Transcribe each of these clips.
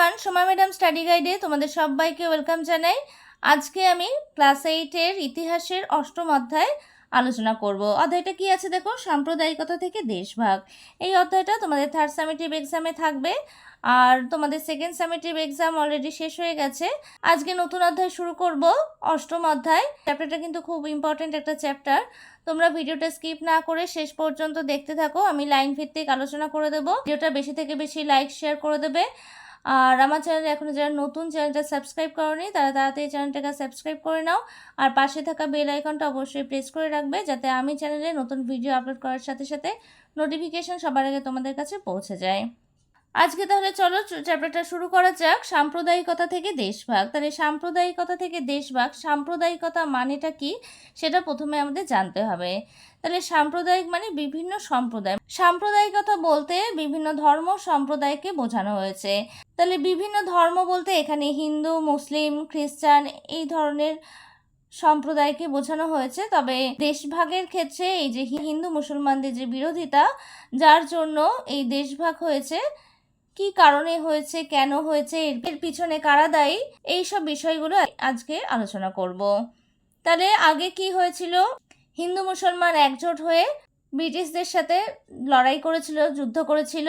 Everyone, Soma madam study গাইডে তোমাদের সবাইকে welcome জানাই। আজকে আমি ক্লাস 8-এর ইতিহাসের অষ্টম অধ্যায় আলোচনা করব। অধ্যায়টা কি আছে দেখো, সাম্প্রদায়িকতা থেকে দেশভাগ। এই অধ্যায়টা তোমাদের থার্ড সামেটিভ এক্সামে থাকবে, আর তোমাদের সেকেন্ড সামেটিভ এক্সাম অলরেডি শেষ হয়ে গেছে। আজকে নতুন অধ্যায় শুরু করব, অষ্টম অধ্যায়। চ্যাপ্টারটা কিন্তু খুব ইম্পর্টেন্ট একটা চ্যাপ্টার। তোমরা ভিডিওটা স্কিপ না করে শেষ পর্যন্ত দেখতে থাকো, আমি লাইন ভিত্তিক আলোচনা করে দেবো। ভিডিওটা বেশি থেকে বেশি লাইক শেয়ার করে দেবে। আর আমার চ্যানেলে এখনো যারা নতুন, চ্যানেলটা সাবস্ক্রাইব করোনি তারা তাড়াতাড়ি চ্যানেলটাকে সাবস্ক্রাইব করে নাও, আর পাশে থাকা বেল আইকনটা অবশ্যই প্রেস করে রাখবে, যাতে আমি চ্যানেলে নতুন ভিডিও আপলোড করার সাথে সাথে নোটিফিকেশন সবার আগে তোমাদের কাছে পৌঁছে যায়। আজকে তাহলে চলো চ্যাপ্টারটা শুরু করা যাক, সাম্প্রদায়িকতা থেকে দেশভাগ। তাহলে সাম্প্রদায়িকতা থেকে দেশভাগ, সাম্প্রদায়িকতা মানেটা কি সেটা প্রথমে আমাদের জানতে হবে। তাহলে সাম্প্রদায়িক মানে বিভিন্ন সম্প্রদায়। সাম্প্রদায়িকতা বলতে বিভিন্ন ধর্ম সম্প্রদায়কে বোঝানো হয়েছে। তাহলে বিভিন্ন ধর্ম বলতে এখানে হিন্দু, মুসলিম, খ্রিস্টান এই ধরনের সম্প্রদায়কে বোঝানো হয়েছে। তবে দেশভাগের ক্ষেত্রে এই যে হিন্দু মুসলমানদের যে বিরোধিতা, যার জন্য এই দেশভাগ হয়েছে, কি কারণে হয়েছে, কেন হয়েছে, এর পিছনে কারা দায়ী, এইসব বিষয়গুলো আজকে আলোচনা করব। তাহলে আগে কি হয়েছিল, হিন্দু মুসলমান একজোট হয়ে ব্রিটিশদের সাথে লড়াই করেছিল, যুদ্ধ করেছিল,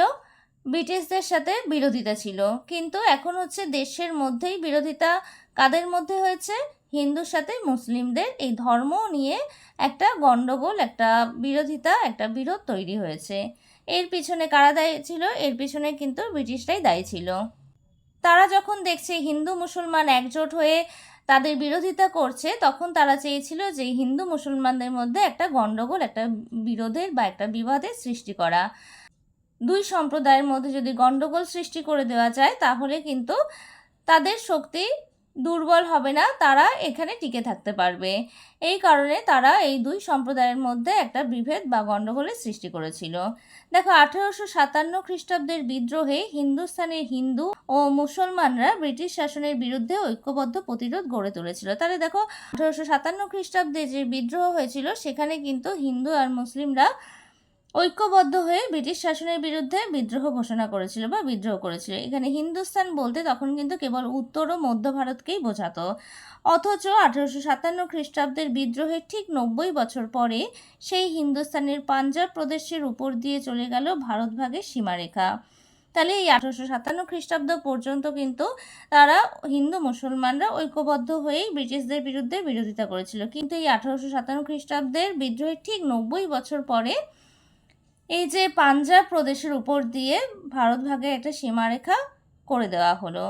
ব্রিটিশদের সাথে বিরোধিতা ছিল। কিন্তু এখন হচ্ছে দেশের মধ্যেই বিরোধিতা। কাদের মধ্যে হয়েছে? হিন্দুর সাথে মুসলিমদের এই ধর্ম নিয়ে একটা গণ্ডগোল, একটা বিরোধিতা, একটা বিরোধ তৈরি হয়েছে। এর পিছনে কারা দায়ী ছিল? এর পিছনে কিন্তু ব্রিটিশরাই দায়ী ছিল। তারা যখন দেখছে হিন্দু মুসলমান একজোট হয়ে তাদের বিরোধিতা করছে, তখন তারা চেয়েছিল যে হিন্দু মুসলমানদের মধ্যে একটা গণ্ডগোল, একটা বিরোধের বা একটা বিবাদের সৃষ্টি করা। দুই সম্প্রদায়ের মধ্যে যদি গণ্ডগোল সৃষ্টি করে দেওয়া যায়, তাহলে কিন্তু তাদের শক্তি দুর্বল হবে না, তারা এখানে টিকে থাকতে পারবে। এই কারণে তারা এই দুই সম্প্রদায়ের মধ্যে একটা বিভেদ বা গণ্ডগোলের সৃষ্টি করেছিল। দেখো, 1857 খ্রিস্টাব্দের বিদ্রোহে হিন্দুস্তানের হিন্দু ও মুসলমানরা ব্রিটিশ শাসনের বিরুদ্ধে ঐক্যবদ্ধ প্রতিরোধ গড়ে তুলেছিল। তাহলে দেখো, 1857 খ্রিস্টাব্দে যে বিদ্রোহ হয়েছিল, সেখানে কিন্তু হিন্দু আর মুসলিমরা ঐক্যবদ্ধ হয়ে ব্রিটিশ শাসনের বিরুদ্ধে বিদ্রোহ ঘোষণা করেছিল বা বিদ্রোহ করেছিল। এখানে হিন্দুস্তান বলতে তখন কিন্তু কেবল উত্তর ও মধ্য ভারতকেই বোঝাতো। অথচ 1857 খ্রিস্টাব্দের বিদ্রোহের ঠিক 90 বছর পরে সেই হিন্দুস্তানের পাঞ্জাব প্রদেশের উপর দিয়ে চলে গেল ভারত ভাগের সীমারেখা। তাহলে এই 1857 খ্রিস্টাব্দ পর্যন্ত কিন্তু তারা হিন্দু মুসলমানরা ঐক্যবদ্ধ হয়েই ব্রিটিশদের বিরুদ্ধে বিরোধিতা করেছিল। কিন্তু এই 1857 খ্রিস্টাব্দের বিদ্রোহের ঠিক 90 বছর পরে এই যে পাঞ্জাব প্রদেশের উপর দিয়ে ভারত ভাগের একটা সীমারেখা করে দেওয়া হলো,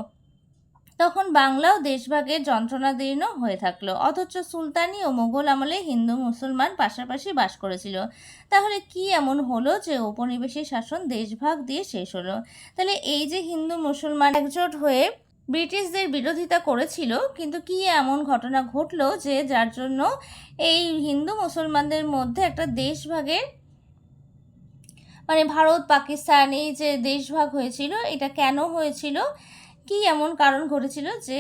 তখন বাংলাও দেশভাগের যন্ত্রণাদীর্ণ হয়ে থাকলো। অথচ সুলতানি ও মোগল আমলে হিন্দু মুসলমান পাশাপাশি বাস করেছিল। তাহলে কি এমন হলো যে ঔপনিবেশিক শাসন দেশভাগ দিয়ে শেষ হলো? তাহলে এই যে হিন্দু মুসলমান একজোট হয়ে ব্রিটিশদের বিরোধিতা করেছিল, কিন্তু কি এমন ঘটনা ঘটলো যে যার জন্য এই হিন্দু মুসলমানদের মধ্যে একটা দেশভাগের, মানে ভারত পাকিস্তান এই যে দেশভাগ হয়েছিল, এটা কেন হয়েছিল, কি এমন কারণ ঘটেছিল যে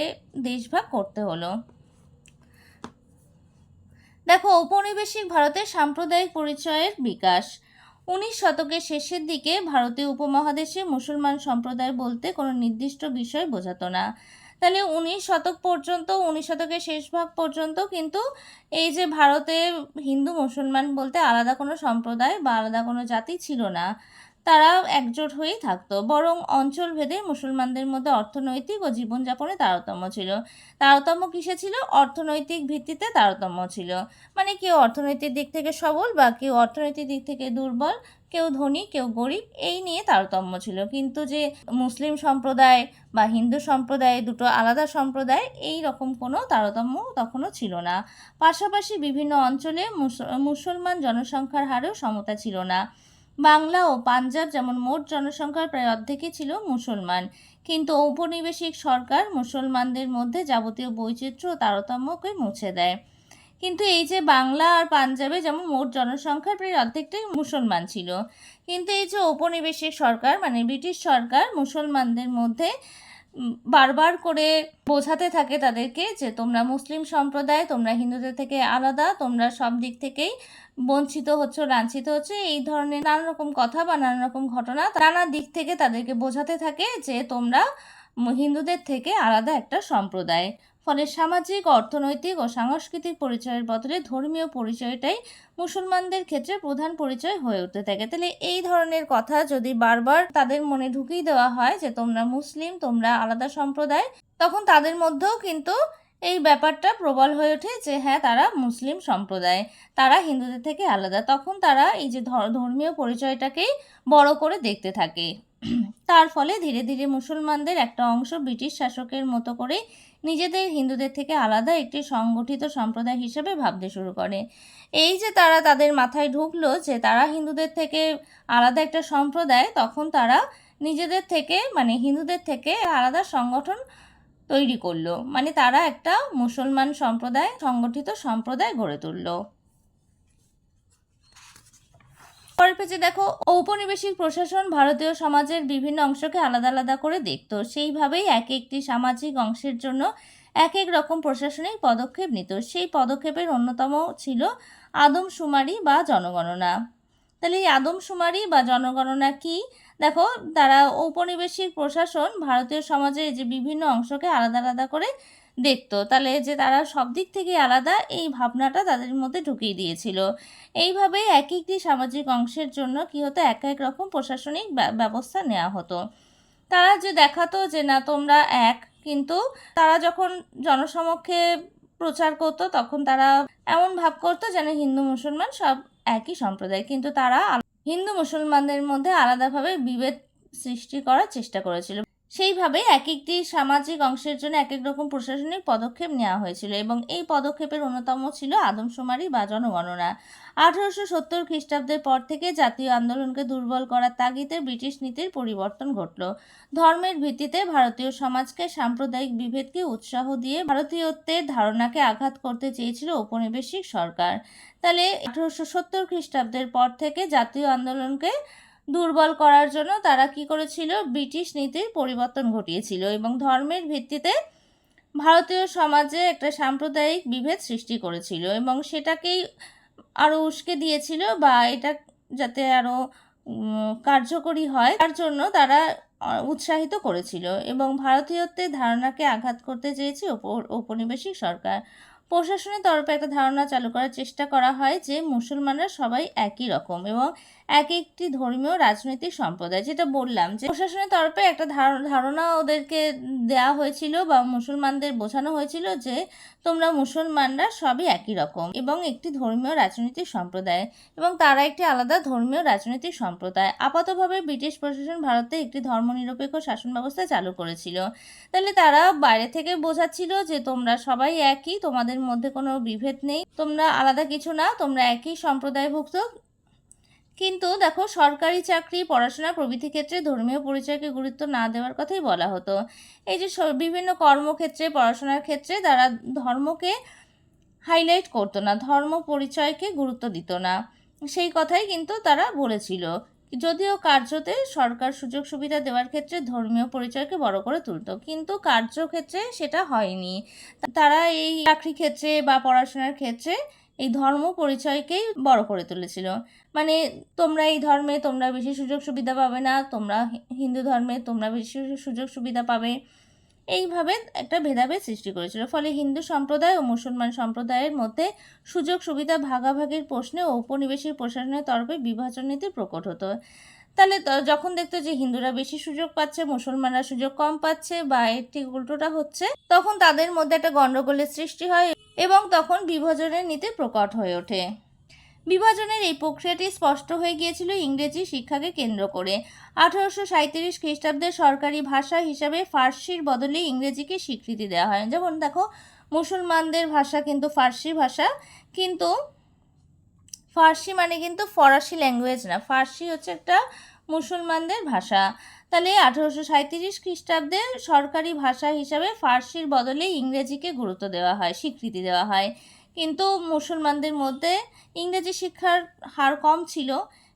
দেশভাগ করতে হলো? দেখো, ঔপনিবেশিক ভারতের সাম্প্রদায়িক পরিচয়ের বিকাশ। 19 শতকের শেষের দিকে ভারতীয় উপমহাদেশে মুসলমান সম্প্রদায় বলতে কোনো নির্দিষ্ট বিষয় বোঝাতো না। তাহলে 19 শতক পর্যন্ত, 19 শতকের শেষ ভাগ পর্যন্ত কিন্তু এই যে ভারতে হিন্দু মুসলমান বলতে আলাদা কোনো সম্প্রদায় বা আলাদা কোনো জাতি ছিল না, তারা একজোট হয়েই থাকতো। বরং অঞ্চলভেদে মুসলমানদের মধ্যে অর্থনৈতিক ও জীবনযাপনে তারতম্য ছিল। তারতম্য কিসে ছিল? অর্থনৈতিক ভিত্তিতে তারতম্য ছিল। মানে কেউ অর্থনৈতিক দিক থেকে সবল বা কেউ অর্থনৈতিক দিক থেকে দুর্বল, কেউ ধনী কেউ গরিব, এই নিয়ে তারতম্য ছিল। কিন্তু যে মুসলিম সম্প্রদায় বা হিন্দু সম্প্রদায় দুটো আলাদা সম্প্রদায়, এই রকম কোনো তারতম্য তখনও ছিল না। পাশাপাশি বিভিন্ন অঞ্চলে মুসলমান জনসংখ্যার হারেও সমতা ছিল না। বাংলা ও পাঞ্জাব যেমন মোট জনসংখ্যার প্রায় অর্ধেকই ছিল মুসলমান, কিন্তু ঔপনিবেশিক সরকার মুসলমানদের মধ্যে যাবতীয় বৈচিত্র্য ও তারতম্যকে মুছে দেয়। কিন্তু এই যে বাংলা আর পাঞ্জাবে যেমন মোট জনসংখ্যার প্রায় অর্ধেকটাই মুসলমান ছিল, কিন্তু এই যে ঔপনিবেশিক সরকার মানে ব্রিটিশ সরকার মুসলমানদের মধ্যে বারবার করে বোঝাতে থাকে তাদেরকে যে তোমরা মুসলিম সম্প্রদায়, তোমরা হিন্দুদের থেকে আলাদা, তোমরা সব দিক থেকেই বঞ্চিত হচ্ছে, লাঞ্ছিত হচ্ছে, এই ধরনের নানা রকম কথা বা নানা রকম ঘটনা নানা দিক থেকে তাদেরকে বোঝাতে থাকে যে তোমরা হিন্দুদের থেকে আলাদা একটা সম্প্রদায়। ফলে সামাজিক, অর্থনৈতিক ও সাংস্কৃতিক পরিচয়ের বদলে ধর্মীয় পরিচয়টাই মুসলমানদের ক্ষেত্রে প্রধান পরিচয় হয়ে উঠতে থাকে। তাহলে এই ধরনের কথা যদি বারবার তাদের মনে ঢুকিয়ে দেওয়া হয় যে তোমরা মুসলিম, তোমরা আলাদা সম্প্রদায়, তখন তাদের মধ্যেও কিন্তু এই ব্যাপারটা প্রবল হয়ে ওঠে যে হ্যাঁ, তারা মুসলিম সম্প্রদায়, তারা হিন্দুদের থেকে আলাদা। তখন তারা এই যে ধর্মীয় পরিচয়টাকেই বড় করে দেখতে থাকে। তার ফলে ধীরে ধীরে মুসলমানদের একটা অংশ ব্রিটিশ শাসকের মতো করে নিজেদের হিন্দুদের থেকে আলাদা একটি সংগঠিত সম্প্রদায় হিসেবে ভাবতে শুরু করে। এই যে তারা তাদের মাথায় ঢুকলো যে তারা হিন্দুদের থেকে আলাদা একটা সম্প্রদায়, তখন তারা নিজেদের থেকে মানে হিন্দুদের থেকে আলাদা সংগঠন তৈরি করলো, মানে তারা একটা মুসলমান সম্প্রদায়, সংগঠিত সম্প্রদায় গড়ে তুললো। পরের পেজে দেখো, ঔপনিবেশিক প্রশাসন ভারতীয় সমাজের বিভিন্ন অংশকে আলাদা আলাদা করে দেখত। সেইভাবেই এক একটি সামাজিক অংশের জন্য এক এক রকম প্রশাসনিক পদক্ষেপ নিত। সেই পদক্ষেপের অন্যতম ছিল আদমশুমারি বা জনগণনা। তাহলে এই আদমশুমারি বা জনগণনা কি? দেখো, তারা ঔপনিবেশিক প্রশাসন ভারতীয় সমাজের যে বিভিন্ন অংশকে আলাদা আলাদা করে দেখতো, তাহলে যে তারা সব দিক থেকে আলাদা, এই ভাবনাটা তাদের মধ্যে ঢুকিয়ে দিয়েছিল। এইভাবেই এক একটি সামাজিক অংশের জন্য কি হতো, এক এক রকম প্রশাসনিক ব্যবস্থা নেওয়া হতো। তারা যে দেখাতো যে না তোমরা এক, কিন্তু তারা যখন জনসমক্ষে প্রচার করতো তখন তারা এমন ভাব করতো যেন হিন্দু মুসলমান সব একই সম্প্রদায়, কিন্তু তারা হিন্দু মুসলমানদের মধ্যে আলাদাভাবে বিভেদ সৃষ্টি করার চেষ্টা করেছিল। সেইভাবে এক একটি সামাজিক অংশের জন্য এক এক রকম প্রশাসনিক পদক্ষেপ নেওয়া হয়েছিল এবং এই পদক্ষেপের অন্যতম ছিল আদমশুমারি বা জনগণনা। 1870 খ্রিস্টাব্দের পর থেকে জাতীয় আন্দোলনকে দুর্বল করার তাগিদে ব্রিটিশ নীতির পরিবর্তন ঘটল। ধর্মের ভিত্তিতে ভারতীয় সমাজকে সাম্প্রদায়িক বিভেদকে উৎসাহ দিয়ে ভারতীয়ত্বের ধারণাকে আঘাত করতে চেয়েছিল ঔপনিবেশিক সরকার। তাহলে 1870 খ্রিস্টাব্দের পর থেকে জাতীয় আন্দোলনকে দুর্বল করার জন্য তারা কি করেছিল, ব্রিটিশ নীতির পরিবর্তন ঘটিয়েছিল এবং ধর্মের ভিত্তিতে ভারতীয় সমাজে একটা সাম্প্রদায়িক বিভেদ সৃষ্টি করেছিল এবং সেটাকেই আরও উস্কে দিয়েছিল, বা এটা যাতে আরও কার্যকরী হয় তার জন্য তারা উৎসাহিত করেছিল এবং ভারতীয়ত্বের ধারণাকে আঘাত করতে চেয়েছে ঔপনিবেশিক সরকার। প্রশাসনের তরফে একটা ধারণা চালু করার চেষ্টা করা হয় যে মুসলমানরা সবাই একই রকম এবং এক একটি ধর্মীয় রাজনৈতিক সম্প্রদায়। যেটা বললাম যে প্রশাসনের তরফে একটা ধারণা ওদেরকে দেওয়া হয়েছিল বা মুসলমানদের বোঝানো হয়েছিল যে তোমরা মুসলমানরা সবই একই রকম এবং একটি ধর্মীয় রাজনৈতিক সম্প্রদায়, এবং তারা একটি আলাদা ধর্মীয় রাজনৈতিক সম্প্রদায়। আপাতভাবে ব্রিটিশ প্রশাসন ভারতে একটি ধর্মনিরপেক্ষ শাসন ব্যবস্থা চালু করেছিল। তাহলে তারা বাইরে থেকে বোঝাচ্ছিল যে তোমরা সবাই একই, তোমাদের মধ্যে কোনো বিভেদ নেই, তোমরা আলাদা কিছু না, তোমরা একই সম্প্রদায়ভুক্ত। কিন্তু দেখো, সরকারি চাকরি, পড়াশোনা প্রভৃতি ক্ষেত্রে ধর্মীয় পরিচয়কে গুরুত্ব না দেওয়ার কথাই বলা হতো। এই যে বিভিন্ন কর্মক্ষেত্রে, পড়াশোনার ক্ষেত্রে তারা ধর্মকে হাইলাইট করতো না, ধর্ম পরিচয়কে গুরুত্ব দিত না, সেই কথাই কিন্তু তারা বলেছিল। যদিও কার্যতে সরকার সুযোগ সুবিধা দেওয়ার ক্ষেত্রে ধর্মীয় পরিচয়কে বড় করে তুলত, কিন্তু কার্যক্ষেত্রে সেটা হয়নি। তারা এই চাকরি ক্ষেত্রে বা পড়াশোনার ক্ষেত্রে এই ধর্ম পরিচয়কেই বড় করে তুলেছিল। মানে তোমরা এই ধর্মে তোমরা বেশি সুযোগ সুবিধা পাবে না, তোমরা হিন্দু ধর্মে তোমরা বেশি সুযোগ সুবিধা পাবে, এইভাবে একটা ভেদাভেদ সৃষ্টি করেছিল। ফলে হিন্দু সম্প্রদায় ও মুসলমান সম্প্রদায়ের মধ্যে সুযোগ সুবিধা ভাগাভাগির প্রশ্নে ঔপনিবেশিক প্রশাসনের তরফে বিভাজন নীতি প্রকট হতো। তাহলে যখন দেখতো যে হিন্দুরা বেশি সুযোগ পাচ্ছে, মুসলমানরা সুযোগ কম পাচ্ছে বা এর ঠিক উল্টোটা হচ্ছে, তখন তাদের মধ্যে একটা গণ্ডগোলের সৃষ্টি হয় এবং তখন বিভাজনের নীতি প্রকট হয়ে ওঠে। বিভাজনের এই প্রক্রিয়াটি স্পষ্ট হয়ে গিয়েছিল ইংরেজি শিক্ষাকে কেন্দ্র করে। 1837 খ্রিস্টাব্দে সরকারি ভাষা হিসাবে ফার্সির বদলে ইংরেজিকে স্বীকৃতি দেওয়া হয়। যেমন দেখো, মুসলমানদের ভাষা কিন্তু ফার্সি ভাষা, কিন্তু ফার্সি মানে কিন্তু ফরাসি ল্যাঙ্গুয়েজ না, ফার্সি হচ্ছে একটা মুসলমানদের ভাষা। তাহলে 1837 খ্রিস্টাব্দে সরকারি ভাষা হিসাবে ফার্সির বদলে ইংরেজিকে গুরুত্ব দেওয়া হয়, স্বীকৃতি দেওয়া হয়। কিন্তু মুসলমানদের মধ্যে ইংরেজি শিক্ষার হার কম ছিল,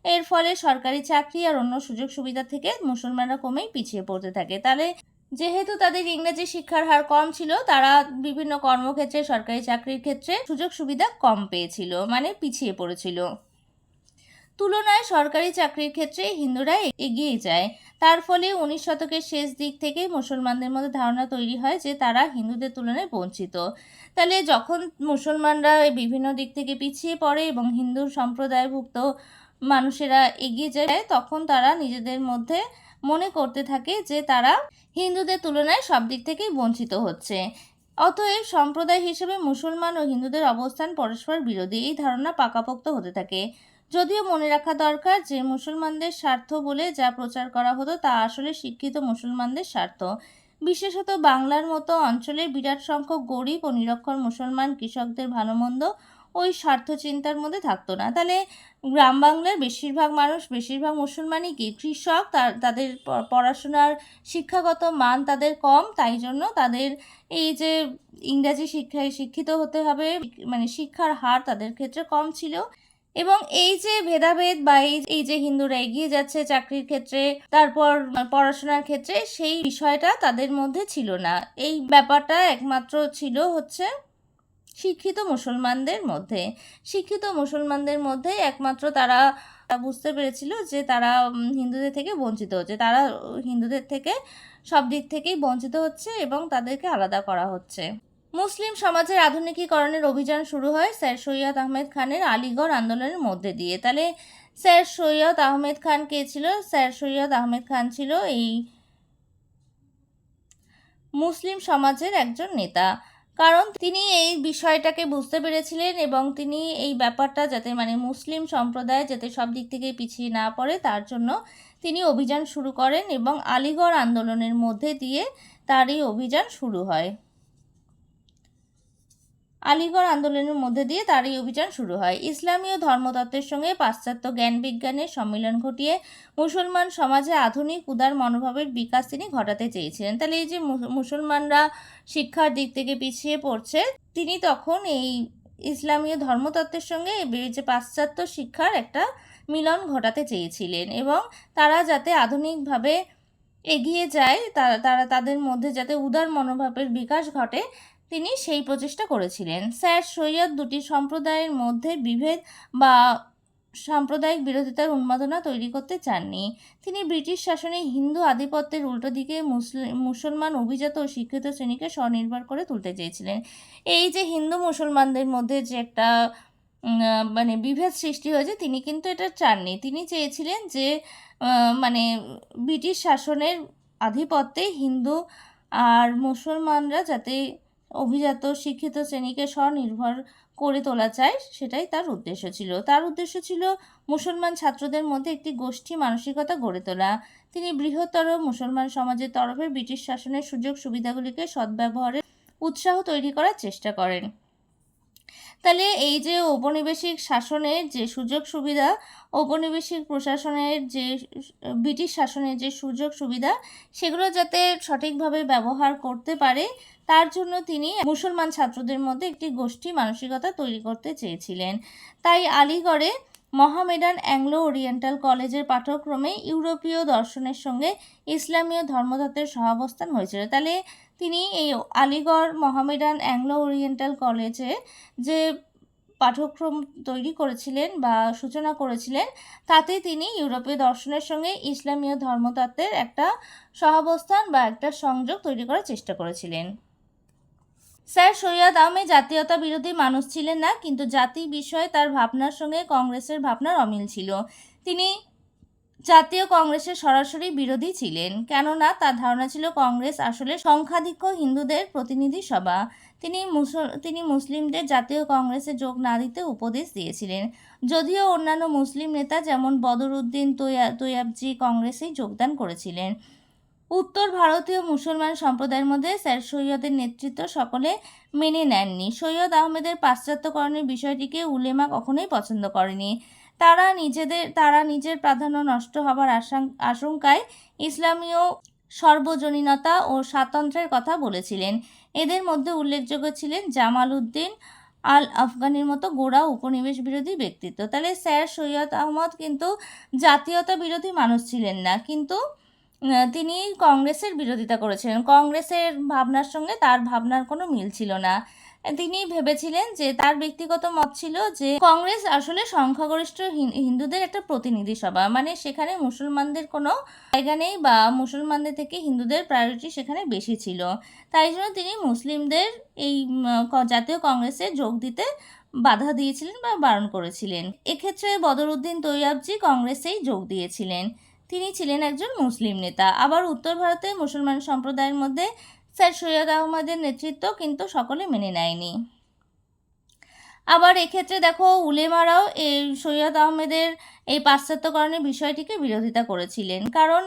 এর ফলে সরকারি চাকরি আর অন্য সুযোগ সুবিধা থেকে মুসলমানরা কমেই পিছিয়ে পড়তে থাকে। তাহলে যেহেতু তাদের ইংরেজি শিক্ষার হার কম ছিল, তারা বিভিন্ন কর্মক্ষেত্রে, সরকারি চাকরির ক্ষেত্রে সুযোগ সুবিধা কম পেয়েছিল, মানে পিছিয়ে পড়েছিল। তুলনায় সরকারি চাকরির ক্ষেত্রে হিন্দুরা এগিয়ে যায়। তার ফলে 19 শতকের শেষ দিক থেকে মুসলমানদের মধ্যে ধারণা তৈরি হয় যে তারা হিন্দুদের তুলনায় বঞ্চিত। তাহলে যখন মুসলমানরা বিভিন্ন দিক থেকে পিছিয়ে পড়ে এবং হিন্দু সম্প্রদায়ভুক্ত মানুষেরা এগিয়ে যায়, তখন তারা নিজেদের মধ্যে মনে করতে থাকে যে তারা হিন্দুদের তুলনায় সব দিক থেকেই বঞ্চিত হচ্ছে। অতএব সম্প্রদায় হিসেবে মুসলমান ও হিন্দুদের অবস্থান পরস্পর বিরোধী, এই ধারণা পাকাপোক্ত হতে থাকে। যদিও মনে রাখা দরকার যে মুসলমানদের স্বার্থ বলে যা প্রচার করা হতো তা আসলে শিক্ষিত মুসলমানদের স্বার্থ। বিশেষত বাংলার মতো অঞ্চলে বিরাট সংখ্যক গরিব ও নিরক্ষর মুসলমান কৃষকদের ভালো মন্দ ওই স্বার্থ চিন্তার মধ্যে থাকতো না। তাহলে গ্রাম বাংলার বেশিরভাগ মুসলমানই কি কৃষক, তাদের পড়াশোনার শিক্ষাগত মান তাদের কম, তাই জন্য তাদের এই যে ইংরাজি শিক্ষায় শিক্ষিত হতে হবে, মানে শিক্ষার হার তাদের ক্ষেত্রে কম ছিল। এবং এই যে ভেদাভেদ বা এই যে হিন্দুরা এগিয়ে যাচ্ছে চাকরির ক্ষেত্রে, তারপর পড়াশোনার ক্ষেত্রে, সেই বিষয়টা তাদের মধ্যে ছিল না। এই ব্যাপারটা একমাত্র ছিল হচ্ছে শিক্ষিত মুসলমানদের মধ্যে একমাত্র তারা বুঝতে পেরেছিল যে তারা হিন্দুদের থেকে বঞ্চিত হচ্ছে, তারা হিন্দুদের থেকে সব দিক থেকেই বঞ্চিত হচ্ছে এবং তাদেরকে আলাদা করা হচ্ছে। মুসলিম সমাজের আধুনিকীকরণের অভিযান শুরু হয় স্যার সৈয়দ আহমেদ খানের আলিগড় আন্দোলনের মধ্যে দিয়ে। তাহলে স্যার সৈয়দ আহমেদ খান কে ছিল? স্যার সৈয়দ আহমেদ খান ছিল এই মুসলিম সমাজের একজন নেতা, কারণ তিনি এই বিষয়টাকে বুঝতে পেরেছিলেন এবং তিনি এই ব্যাপারটা যাতে মুসলিম সম্প্রদায় যাতে সব দিক থেকে পিছিয়ে না পড়ে তার জন্য তিনি অভিযান শুরু করেন এবং আলিগড় আন্দোলনের মধ্যে দিয়ে তার এই অভিযান শুরু হয়। ইসলামীয় ধর্মতত্ত্বের সঙ্গে পাশ্চাত্য জ্ঞান বিজ্ঞানের সম্মিলন ঘটিয়ে মুসলমান সমাজে আধুনিক উদার মনোভাবের বিকাশ তিনি ঘটাতে চেয়েছিলেন। তাহলে এই যে মুসলমানরা শিক্ষার দিক থেকে পিছিয়ে পড়ছে, তিনি তখন এই ইসলামীয় ধর্মতত্ত্বের সঙ্গে যে পাশ্চাত্য শিক্ষার একটা মিলন ঘটাতে চেয়েছিলেন এবং তারা যাতে আধুনিকভাবে এগিয়ে যায়, তাদের মধ্যে যাতে উদার মনোভাবের বিকাশ ঘটে, তিনি সেই প্রচেষ্টা করেছিলেন। স্যার সৈয়দ দুটি সম্প্রদায়ের মধ্যে বিভেদ বা সাম্প্রদায়িক বিরোধিতার উন্মাদনা তৈরি করতে চাননি। তিনি ব্রিটিশ শাসনে হিন্দু আধিপত্যের উল্টো দিকে মুসলমান অভিজাত ও শিক্ষিত শ্রেণীকে স্বনির্ভর করে তুলতে চেয়েছিলেন। এই যে হিন্দু মুসলমানদের মধ্যে যে একটা বিভেদ সৃষ্টি হয়েছে, তিনি কিন্তু এটা চাননি। তিনি চেয়েছিলেন যে ব্রিটিশ শাসনের আধিপত্যে হিন্দু আর মুসলমানরা যাতে অভিজাত শিক্ষিত শ্রেণীকে স্বনির্ভর করে তোলা যায়, সেটাই তার উদ্দেশ্য ছিল মুসলমান ছাত্রদের মধ্যে একটি গোষ্ঠী মানসিকতা গড়ে তোলা। তিনি বৃহত্তর মুসলমান সমাজের তরফে ব্রিটিশ শাসনের সুযোগ সুবিধাগুলিকে সদ্ব্যবহারের উৎসাহ তৈরি করার চেষ্টা করেন। তাহলে এই যে ঔপনিবেশিক শাসনের যে সুযোগ সুবিধা, ঔপনিবেশিক প্রশাসনের যে ব্রিটিশ শাসনের যে সুযোগ সুবিধা, সেগুলো যাতে সঠিকভাবে ব্যবহার করতে পারে তার জন্য তিনি মুসলমান ছাত্রদের মধ্যে একটি গোষ্ঠী মানসিকতা তৈরি করতে চেয়েছিলেন। তাই আলিগড়ে মহামেডান অ্যাংলো ওরিয়েন্টাল কলেজের পাঠ্যক্রমে ইউরোপীয় দর্শনের সঙ্গে ইসলামীয় ধর্মতত্ত্বের সহাবস্থান হয়েছিল। তাহলে তিনি এই আলিগড় মহামেডান অ্যাংলো ওরিয়েন্টাল কলেজে যে পাঠ্যক্রম তৈরি করেছিলেন বা সূচনা করেছিলেন, তাতে তিনি ইউরোপীয় দর্শনের সঙ্গে ইসলামীয় ধর্মতত্ত্বের একটা সহাবস্থান বা একটা সংযোগ তৈরি করার চেষ্টা করেছিলেন। স্যার সৈয়দ আহমেদ জাতীয়তা বিরোধী মানুষ ছিলেন না, কিন্তু জাতি বিষয়ে তার ভাবনার সঙ্গে কংগ্রেসের ভাবনার অমিল ছিল। তিনি জাতীয় কংগ্রেসের সরাসরি বিরোধী ছিলেন, কেননা তার ধারণা ছিল কংগ্রেস আসলে সংখ্যাধিক্য হিন্দুদের প্রতিনিধি সভা। তিনি মুসলিমদের জাতীয় কংগ্রেসে যোগ না দিতে উপদেশ দিয়েছিলেন। যদিও অন্যান্য মুসলিম নেতা যেমন বদরুদ্দিন তৈয়াবজি কংগ্রেসেই যোগদান করেছিলেন। উত্তর ভারতীয় মুসলমান সম্প্রদায়ের মধ্যে স্যার সৈয়দের নেতৃত্ব সকলে মেনে নেননি। সৈয়দ আহমেদের পাশ্চাত্যকরণের বিষয়টিকে উলেমা কখনোই পছন্দ করেনি। তারা নিজের প্রাধান্য নষ্ট হবার আশঙ্কায় ইসলামীয় সর্বজনীনতা ও স্বাতন্ত্র্যের কথা বলেছিলেন। এদের মধ্যে উল্লেখযোগ্য ছিলেন জামাল উদ্দিন আল আফগানির মতো গোঁড়া উপনিবেশ বিরোধী ব্যক্তিত্ব। তাহলে স্যার সৈয়দ আহমদ কিন্তু জাতীয়তা বিরোধী মানুষ ছিলেন না, কিন্তু তিনি কংগ্রেসের বিরোধিতা করেছিলেন। কংগ্রেসের ভাবনার সঙ্গে তার ভাবনার কোনো মিল ছিল না। তিনি ভেবেছিলেন যে তার ব্যক্তিগত মত ছিল যে কংগ্রেস আসলে সংখ্যাগরিষ্ঠ হিন্দুদের একটা প্রতিনিধি সভা, মানে সেখানে মুসলমানদের কোনো জায়গা নেই বা মুসলমানদের থেকে হিন্দুদের প্রায়োরিটি সেখানে বেশি ছিল। তাই জন্য তিনি মুসলিমদের এই জাতীয় কংগ্রেসে যোগ দিতে বাধা দিয়েছিলেন বা বারণ করেছিলেন। এক্ষেত্রে বদরুদ্দিন তৈয়াবজি কংগ্রেসেই যোগ দিয়েছিলেন। তিনি ছিলেন একজন মুসলিম নেতা। আবার উত্তর ভারতে মুসলমান সম্প্রদায়ের মধ্যে স্যার সৈয়দ আহমদের নেতৃত্ব কিন্তু সকলে মেনে নেয়নি। আবার এক্ষেত্রে দেখো উলেমারাও এই সৈয়দ আহমেদের এই পাশ্চাত্যকরণের বিষয়টিকে বিরোধিতা করেছিলেন, কারণ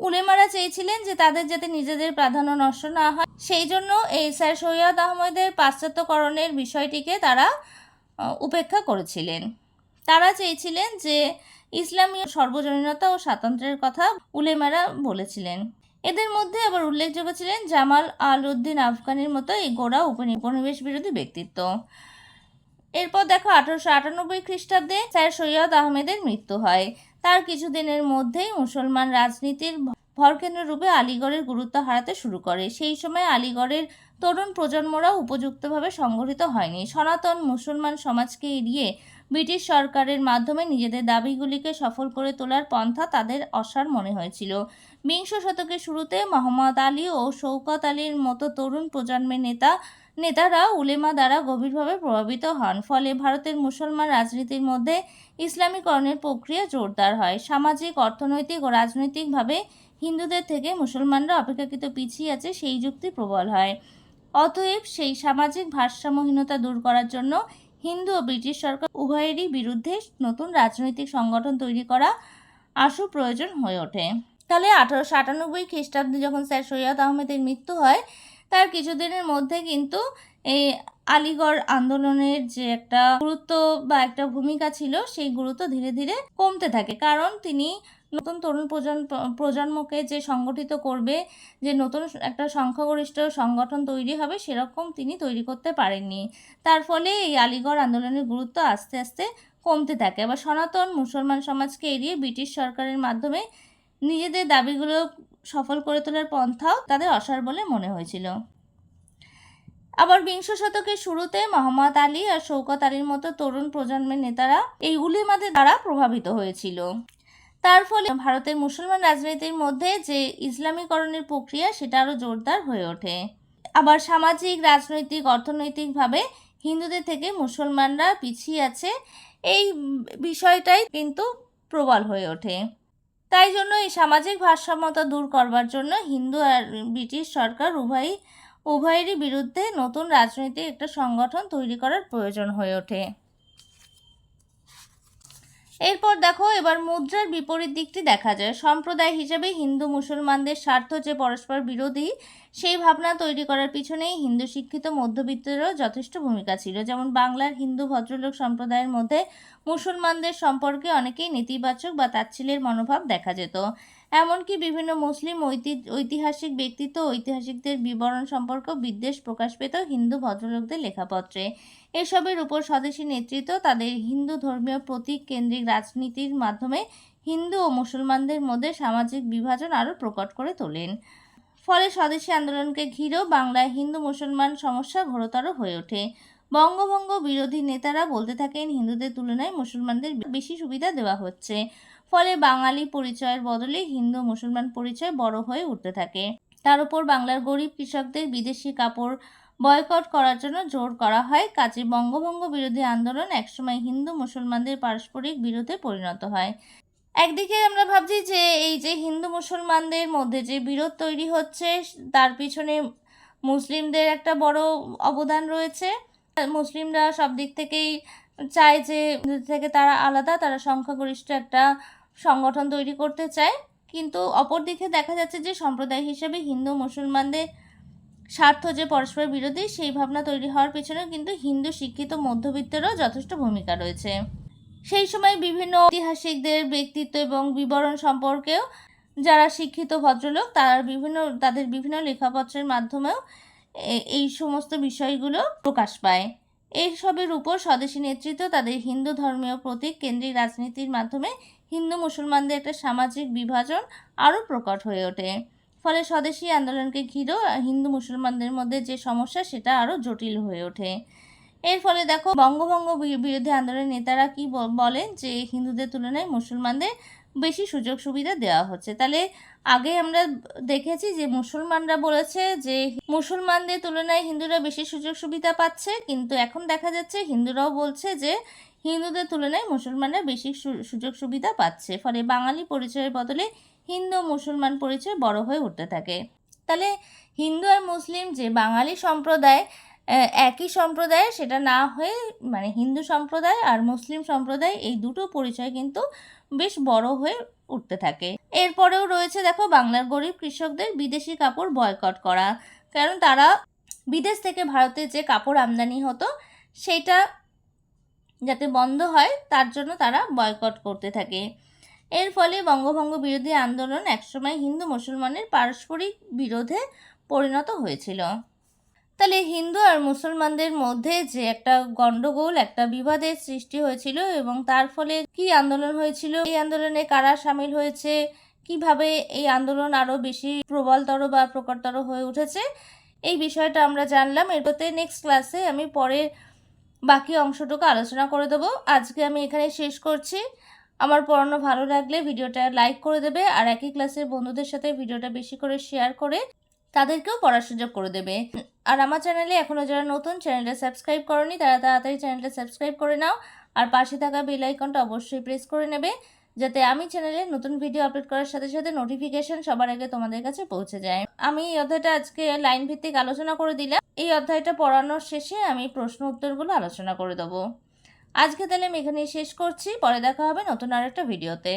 উলেমারা চেয়েছিলেন যে তাদের যাতে নিজেদের প্রাধান্য নষ্ট না হয়, সেই জন্য এই স্যার সৈয়দ আহমেদের পাশ্চাত্যকরণের বিষয়টিকে তারা উপেক্ষা করেছিলেন। তারা চেয়েছিলেন যে ইসলামী সর্বজনীনতা ও স্বাতন্ত্র্যের কথা উলেমারা বলেছিলেন। এদের মধ্যে আবার উল্লেখযোগ্য ছিলেন জামাল আল উদ্দিন আফগানির মতো এই গোড়া উপনিবেশ বিরোধী ব্যক্তিত্ব। এরপর দেখো 1898 খ্রিস্টাব্দে স্যার সৈয়দ আহমেদের মৃত্যু হয়। তার কিছুদিনের মধ্যেই মুসলমান রাজনীতির ভরকেন্দ্র রূপে আলিগড়ের গুরুত্ব হারাতে শুরু করে। সেই সময় আলিগড়ের তরুণ প্রজন্মরাও উপযুক্তভাবে সংগঠিত হয়নি। সনাতন মুসলমান সমাজকে এড়িয়ে ব্রিটিশ সরকারের মাধ্যমে নিজেদের দাবিগুলিকে সফল করে তোলার পন্থা তাদের অসার মনে হয়েছিল। বিংশ শতকের শুরুতে মোহাম্মদ আলী ও শৌকত আলীর মতো তরুণ প্রজন্মের নেতারা উলেমা দ্বারা গভীরভাবে প্রভাবিত হন। ফলে ভারতের মুসলমান রাজনীতির মধ্যে ইসলামীকরণের প্রক্রিয়া জোরদার হয়। সামাজিক, অর্থনৈতিক ও রাজনৈতিকভাবে হিন্দুদের থেকে মুসলমানরা অপেক্ষাকৃত পিছিয়ে আছে সেই যুক্তি প্রবল হয়। অতএব সেই সামাজিক ভারসাম্যহীনতা দূর করার জন্য হিন্দু ও ব্রিটিশ সরকার উভয়েরই বিরুদ্ধে নতুন রাজনৈতিক সংগঠন তৈরি করা আশু প্রয়োজন হয়ে ওঠে। তাহলে 1898 খ্রিস্টাব্দে যখন স্যার সৈয়দ আহমেদের মৃত্যু হয়, তার কিছুদিনের মধ্যে কিন্তু এই আলিগড় আন্দোলনের যে একটা গুরুত্ব বা একটা ভূমিকা ছিল, সেই গুরুত্ব ধীরে ধীরে কমতে থাকে। কারণ তিনি নতুন তরুণ প্রজন্মকে যে সংগঠিত করবে, যে নতুন একটা সংখ্যাগরিষ্ঠ সংগঠন তৈরি হবে, সেরকম তিনি তৈরি করতে পারেননি। তার ফলে এই আলিগড় আন্দোলনের গুরুত্ব আস্তে আস্তে কমতে থাকে। আবার সনাতন মুসলমান সমাজকে এড়িয়ে ব্রিটিশ সরকারের মাধ্যমে নিজেদের দাবিগুলো সফল করে তোলার পন্থাও তাদের অসার বলে মনে হয়েছিল। আবার বিংশ শতকের শুরুতে মোহাম্মদ আলী আর শৌকত আলীর মতো তরুণ প্রজন্মের নেতারা এই উলেমাদের দ্বারা প্রভাবিত হয়েছিল। তার ফলে ভারতের মুসলমান রাজনীতির মধ্যে যে ইসলামীকরণের প্রক্রিয়া, সেটা আরও জোরদার হয়ে ওঠে। আবার সামাজিক, রাজনৈতিক, অর্থনৈতিকভাবে হিন্দুদের থেকে মুসলমানরা পিছিয়ে আছে, এই বিষয়টাই কিন্তু প্রবল হয়ে ওঠে। তাই জন্য এই সামাজিক ভারসাম্যতা দূর করবার জন্য হিন্দু আর ব্রিটিশ সরকার উভয়েরই বিরুদ্ধে নতুন রাজনৈতিক একটা সংগঠন তৈরি করার প্রয়োজন হয়ে ওঠে। এরপর দেখো এবার মুদ্রার বিপরীত দিকটি দেখা যায়। সম্প্রদায় হিসেবে হিন্দু মুসলমানদের স্বার্থ যে পরস্পর বিরোধী, সেই ভাবনা তৈরি করার পিছনেই হিন্দু শিক্ষিত মধ্যবিত্তেরও যথেষ্ট ভূমিকা ছিল। যেমন বাংলার হিন্দু ভদ্রলোক সম্প্রদায়ের মধ্যে মুসলমানদের সম্পর্কে অনেকেই নেতিবাচক বা তাচ্ছিল্যের মনোভাব দেখা যেত। এমনকি বিভিন্ন মুসলিম ঐতিহাসিক ব্যক্তিত্ব ঐতিহাসিকদের বিবরণ সম্পর্কেও বিদ্বেষ প্রকাশ পেত হিন্দু ভদ্রলোকদের লেখাপত্রে। এসবের উপর স্বদেশী নেতৃত্ব তাদের হিন্দু ধর্মীয় প্রতীক কেন্দ্রিক রাজনীতির মাধ্যমে হিন্দু ও মুসলমানদের মধ্যে সামাজিক বিভাজন আরও প্রকট করে তোলেন। ফলে স্বদেশী আন্দোলনকে ঘিরেও বাংলায় হিন্দু মুসলমান সমস্যা ঘোরতর হয়ে ওঠে। বঙ্গভঙ্গ বিরোধী নেতারা বলতে থাকেন হিন্দুদের তুলনায় মুসলমানদের বেশি সুবিধা দেওয়া হচ্ছে। ফলে বাঙালি পরিচয়ের বদলে হিন্দু মুসলমান পরিচয় বড় হয়ে উঠতে থাকে। তার উপর বাংলার গরিব কৃষকদের বিদেশি কাপড় বয়কট করার জন্য জোর করা হয়। কাজে বঙ্গভঙ্গ বিরোধী আন্দোলন একসময় হিন্দু মুসলমানদের পারস্পরিক বিরোধে পরিণত হয়। একদিকে আমরা ভাবছি যে এই যে হিন্দু মুসলমানদের মধ্যে যে বিরোধ তৈরি হচ্ছে, তার পিছনে মুসলিমদের একটা বড় অবদান রয়েছে। মুসলিমরা সব দিক থেকেই চায় যে থেকে তারা আলাদা, তারা সংখ্যাগরিষ্ঠ একটা সংগঠন তৈরি করতে চায়। কিন্তু অপরদিকে দেখা যাচ্ছে যে সম্প্রদায় হিসেবে হিন্দু মুসলমানদের স্বার্থ যে পরস্পর বিরোধী, সেই ভাবনা তৈরি হওয়ার পেছনে কিন্তু হিন্দু শিক্ষিত মধ্যবিত্তেরও যথেষ্ট ভূমিকা রয়েছে। সেই সময় বিভিন্ন ঐতিহাসিকদের ব্যক্তিত্ব এবং বিবরণ সম্পর্কেও যারা শিক্ষিত ভদ্রলোক, তাদের বিভিন্ন লেখাপত্রের মাধ্যমেও এই সমস্ত বিষয়গুলো প্রকাশ পায়। এইসবের উপর স্বদেশী নেতৃত্ব তাদের হিন্দু ধর্মীয় প্রতীক কেন্দ্রিক রাজনীতির মাধ্যমে হিন্দু মুসলমানদের একটা সামাজিক বিভাজন আরও প্রকট হয়ে ওঠে। ফলে স্বদেশী আন্দোলনকে ঘিরেও হিন্দু মুসলমানদের মধ্যে যে সমস্যা সেটা আরও জটিল হয়ে ওঠে। এর ফলে দেখো বঙ্গভঙ্গ বিরোধী আন্দোলনের নেতারা কি বলেন যে হিন্দুদের তুলনায় মুসলমানদের বেশি সুযোগ সুবিধা দেওয়া হচ্ছে। তাহলে আগে আমরা দেখেছি যে মুসলমানরা বলেছে যে মুসলমানদের তুলনায় হিন্দুরা বেশি সুযোগ সুবিধা পাচ্ছে, কিন্তু এখন দেখা যাচ্ছে হিন্দুরাও বলছে যে হিন্দুদের তুলনায় মুসলমানরা বেশি সুযোগ সুবিধা পাচ্ছে। ফলে বাঙালি পরিচয়ের বদলে হিন্দু মুসলমান পরিচয় বড় হয়ে উঠতে থাকে। তাহলে হিন্দু আর মুসলিম যে বাঙালি সম্প্রদায় একই সম্প্রদায় সেটা না হয়ে মানে হিন্দু সম্প্রদায় আর মুসলিম সম্প্রদায় এই দুটো পরিচয় কিন্তু বেশ বড় হয়ে উঠতে থাকে। এরপরেও রয়েছে দেখো বাংলার গরিব কৃষকদের বিদেশি কাপড় বয়কট করা, কারণ তারা বিদেশ থেকে ভারতে যে কাপড় আমদানি হতো সেটা যাতে বন্ধ হয় তার জন্য তারা বয়কট করতে থাকে। এর ফলে বঙ্গভঙ্গ বিরোধী আন্দোলন একসময় হিন্দু মুসলমানের পারস্পরিক বিরোধে পরিণত হয়েছিল। তাহলে হিন্দু আর মুসলমানদের মধ্যে যে একটা গণ্ডগোল, একটা বিবাদের সৃষ্টি হয়েছিল এবং তার ফলে কি আন্দোলন হয়েছিল, এই আন্দোলনে কারা সামিল হয়েছে, কিভাবে এই আন্দোলন আরও বেশি প্রবলতর বা প্রকটতর হয়ে উঠেছে, এই বিষয়টা আমরা জানলাম। এরপরে নেক্সট ক্লাসে আমি পরের বাকি অংশটুকু আলোচনা করে দেবো। আজকে আমি এখানে শেষ করছি। আমার পড়ানো ভালো লাগলে ভিডিওটা লাইক করে দেবে, আর একই ক্লাসের বন্ধুদের সাথে ভিডিওটা বেশি করে শেয়ার করে তাদেরকেও পড়ার সুযোগ করে দেবে। আর আমার চ্যানেলে এখনও যারা নতুন, চ্যানেলটা সাবস্ক্রাইব করনি তারা তাড়াতাড়ি চ্যানেলটা সাবস্ক্রাইব করে নাও, আর পাশে থাকা বেল আইকনটা অবশ্যই প্রেস করে নেবে যাতে আমি চ্যানেলে নতুন ভিডিও আপলোড করার সাথে সাথে নোটিফিকেশন সবার আগে তোমাদের কাছে পৌঁছে যায়। আমি এই অধ্যায়টা আজকে লাইন ভিত্তিক আলোচনা করে দিলাম। এই অধ্যায়টা পড়ানোর শেষে আমি প্রশ্ন উত্তরগুলো আলোচনা করে দেবো। আজকে তাহলে আমি এখানেই শেষ করছি। পরে দেখা হবে নতুন আরেকটা ভিডিওতে।